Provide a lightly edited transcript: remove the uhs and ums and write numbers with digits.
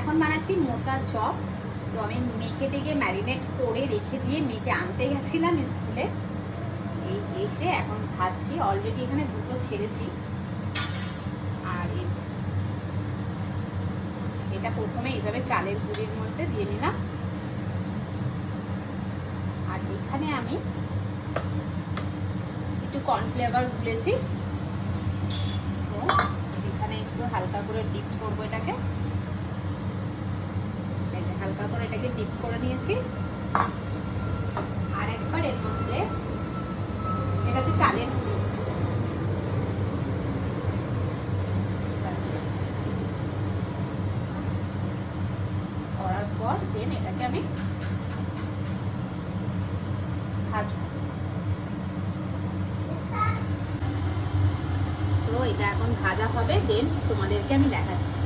এখন বানাচ্ছি মোচার চপ। তো আমি মেখে টেকে ম্যারিনেট করে রেখে দিয়ে মেখে আনতে গেছিলাম স্কুলে, এই এসে এখন খাচ্ছি। অলরেডি এখানে দুটো ছেড়েছি। আর এই যে এটা প্রথমে এইভাবে চালের গুঁড়ির মধ্যে দিয়ে নিলাম। আর এখানে আমি একটু কর্নফ্লেভার গুলেছি। সো এখানে একটু হালকা করে ডিপ করবো এটাকে। হালকা করে এটাকে ডিপ করে নিয়েছি। আর একবার এর মধ্যে এটা হচ্ছে চালের গুঁড়ি, করার পর দেন এটাকে আমি ভাজবো। তো এটা এখন ভাজা হবে, দেন তোমাদেরকে আমি দেখাচ্ছি।